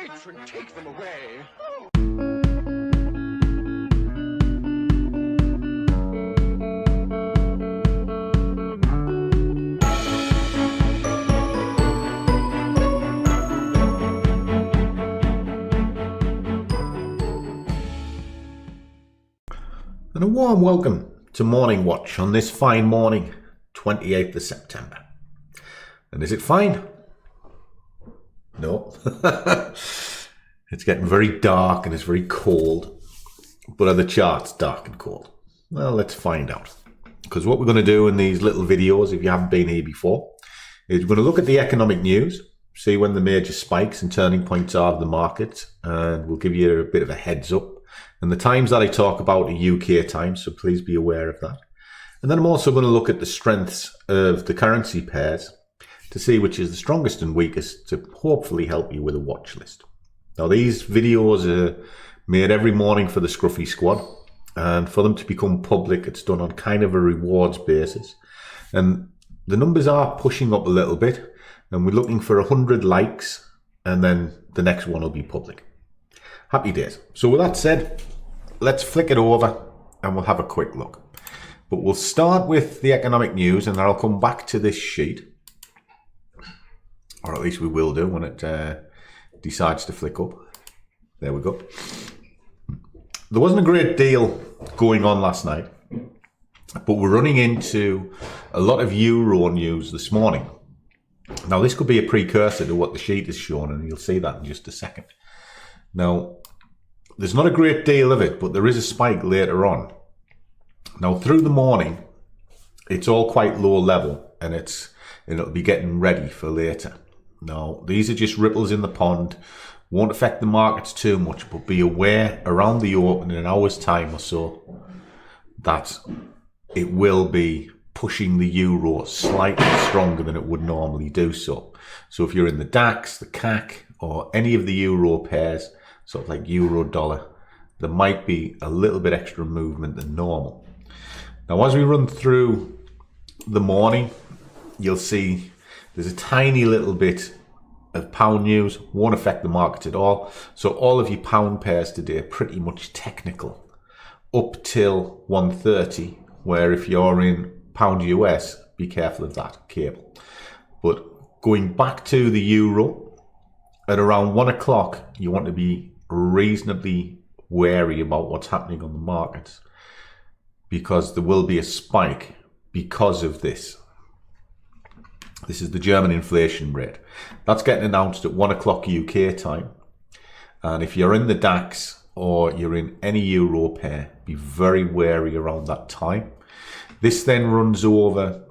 Matron, take them away. And a warm welcome to Morning Watch on this fine morning, 28th of September. And is it fine? No. It's getting very dark and it's very cold. But are the charts dark and cold? Well, let's find out. Because what we're going to do in these little videos, if you haven't been here before, is we're going to look at the economic news, see when the major spikes and turning points are of the market, and we'll give you a bit of a heads up. And the times that I talk about are UK times, so please be aware of that. And then I'm also going to look at the strengths of the currency pairs to see which is the strongest and weakest to hopefully help you with a watch list. Now, these videos are made every morning for the Scruffy Squad, and for them to become public, it's done on kind of a rewards basis. And the numbers are pushing up a little bit, and we're looking for 100 likes, and then the next one will be public. Happy days. So with that said, let's flick it over and we'll have a quick look. But we'll start with the economic news, and then I'll come back to this sheet. Or at least we will do when it decides to flick up. There we go. There wasn't a great deal going on last night, but we're running into a lot of euro news this morning. Now, this could be a precursor to what the sheet is showing, and you'll see that in just a second. Now, there's not a great deal of it, but there is a spike later on. Now, through the morning, it's all quite low level, and it'll be getting ready for later. Now, these are just ripples in the pond. Won't affect the markets too much, but be aware around the open in an hour's time or so that it will be pushing the euro slightly stronger than it would normally do so. So if you're in the DAX, the CAC, or any of the euro pairs, sort of like euro dollar, there might be a little bit extra movement than normal. Now, as we run through the morning, you'll see there's a tiny little bit of pound news, won't affect the market at all. So all of your pound pairs today are pretty much technical up till 1:30, where if you're in pound US, be careful of that cable. But going back to the euro, at around 1 o'clock, you want to be reasonably wary about what's happening on the markets, because there will be a spike because of this. This is the German inflation rate. That's getting announced at 1 o'clock UK time. And if you're in the DAX or you're in any euro pair, be very wary around that time. This then runs over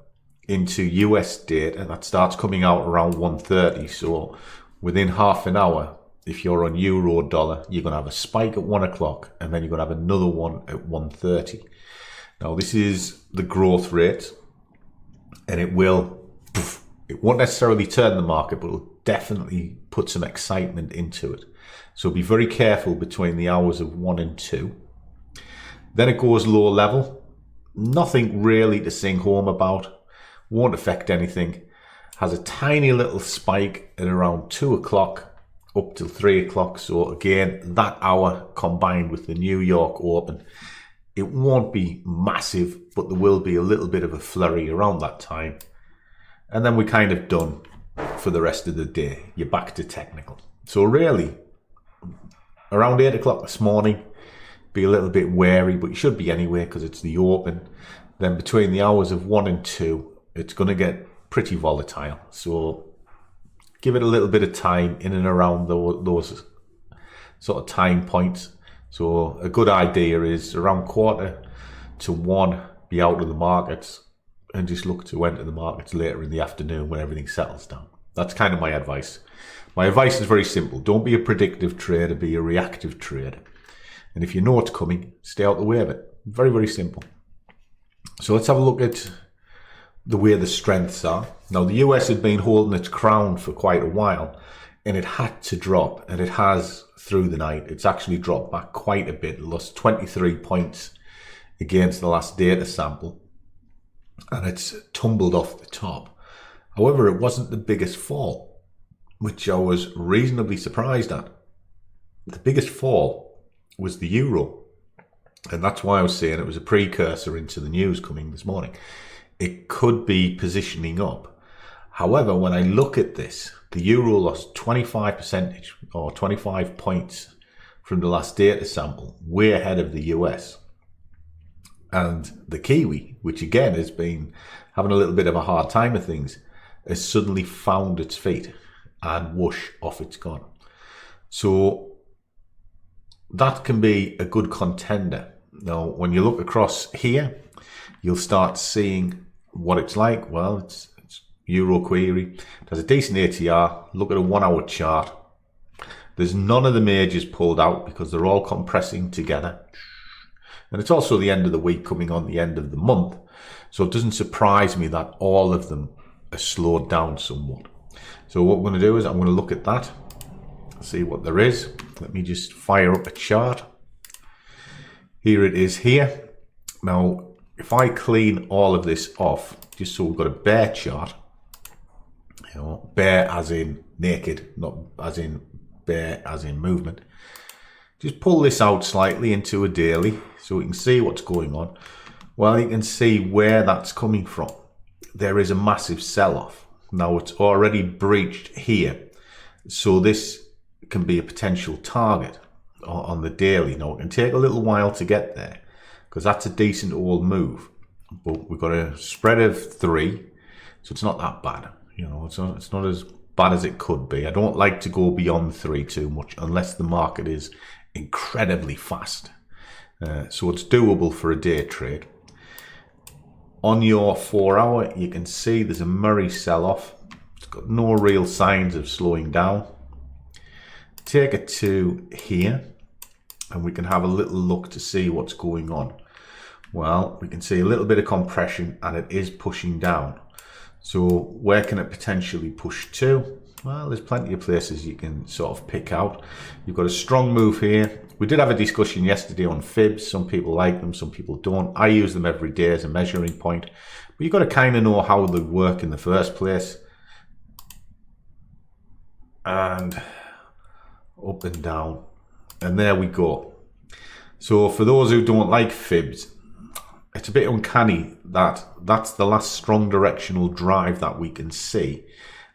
into US data that starts coming out around 1:30. So within half an hour, if you're on euro dollar, you're going to have a spike at 1 o'clock, and then you're going to have another one at 1:30. Now, this is the growth rate, and it won't necessarily turn the market, but it'll definitely put some excitement into it. So be very careful between the hours of 1 and 2. Then it goes low level. Nothing really to sing home about. Won't affect anything. Has a tiny little spike at around 2 o'clock up till 3 o'clock. So again, that hour combined with the New York Open, it won't be massive, but there will be a little bit of a flurry around that time. And then we're kind of done for the rest of the day. You're back to technical. So really, around 8 o'clock this morning, be a little bit wary, but you should be anyway because it's the open. Then between the hours of 1 and 2, it's going to get pretty volatile. So give it a little bit of time in and around those sort of time points. So a good idea is around 1:45, be out of the markets and just look to enter the markets later in the afternoon when everything settles down. That's kind of my advice. My advice is very simple. Don't be a predictive trader, be a reactive trader. And if you know what's coming, stay out the way of it. Very, very simple. So let's have a look at the way the strengths are. Now, the US had been holding its crown for quite a while, and it had to drop, and it has through the night. It's actually dropped back quite a bit. It lost 23 points against the last data sample, and it's tumbled off the top. However, it wasn't the biggest fall, which I was reasonably surprised at. The biggest fall was the euro. And that's why I was saying it was a precursor into the news coming this morning. It could be positioning up. However, when I look at this, the euro lost 25% or 25 points from the last data sample, way ahead of the US. And the Kiwi, which again has been having a little bit of a hard time of things, has suddenly found its feet and whoosh, off it's gone. So that can be a good contender. Now, when you look across here, you'll start seeing what it's like. Well, it's Euro query. It has a decent ATR. Look at a 1 hour chart. There's none of the majors pulled out because they're all compressing together. And it's also the end of the week coming on the end of the month. So it doesn't surprise me that all of them are slowed down somewhat. So what we're going to do is I'm going to look at that, see what there is. Let me just fire up a chart. Here it is here. Now, if I clean all of this off, just so we've got a bear chart, you know, bear as in naked, not as in bear as in movement. Just pull this out slightly into a daily so we can see what's going on. Well, you can see where that's coming from. There is a massive sell-off. Now it's already breached here. So this can be a potential target on the daily. Now it can take a little while to get there because that's a decent old move. But we've got a spread of 3. So it's not that bad. You know, it's not as bad as it could be. I don't like to go beyond 3 too much unless the market is incredibly fast. So it's doable for a day trade. On your 4 hour, you can see there's a Murray sell-off. It's got no real signs of slowing down. Take it to here and we can have a little look to see what's going on. Well, we can see a little bit of compression and it is pushing down. So where can it potentially push to? Well, there's plenty of places you can sort of pick out. You've got a strong move here. We did have a discussion yesterday on fibs. Some people like them, some people don't. I use them every day as a measuring point. But you've got to kind of know how they work in the first place. And up and down. And there we go. So for those who don't like fibs, it's a bit uncanny that that's the last strong directional drive that we can see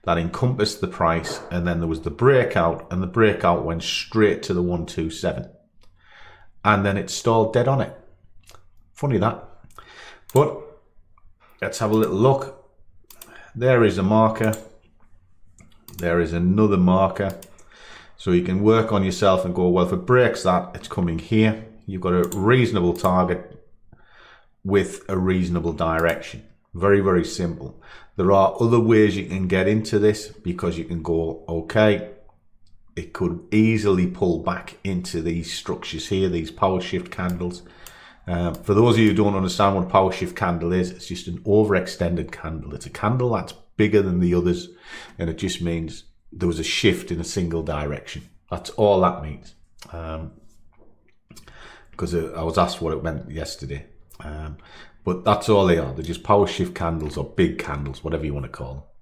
that encompassed the price, and then there was the breakout, and the breakout went straight to the 127, and then it stalled dead on it. Funny that. But let's have a little look. There is a marker. There is another marker. So you can work on yourself and go, well, if it breaks that, it's coming here. You've got a reasonable target with a reasonable direction. Very, very simple. There are other ways you can get into this because you can go, okay, it could easily pull back into these structures here, these power shift candles. For those of you who don't understand what a power shift candle is, it's just an overextended candle. It's a candle that's bigger than the others, and it just means there was a shift in a single direction. That's all that means. Because I was asked what it meant yesterday. But that's all they are. They're just power shift candles or big candles, whatever you want to call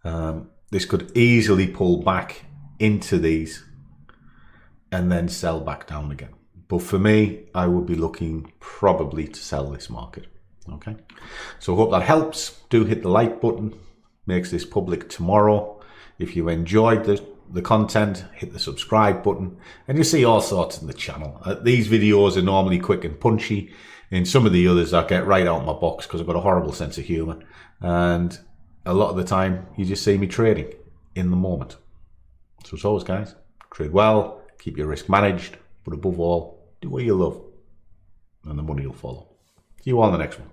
them. This could easily pull back into these and then sell back down again. But for me, I would be looking probably to sell this market. Okay. So I hope that helps. Do hit the like button. Makes this public tomorrow. If you enjoyed the content, hit the subscribe button, and you see all sorts in the channel. These videos are normally quick and punchy. In some of the others, I get right out of my box because I've got a horrible sense of humour. And a lot of the time, you just see me trading in the moment. So as always, guys, trade well, keep your risk managed, but above all, do what you love, and the money will follow. See you all in the next one.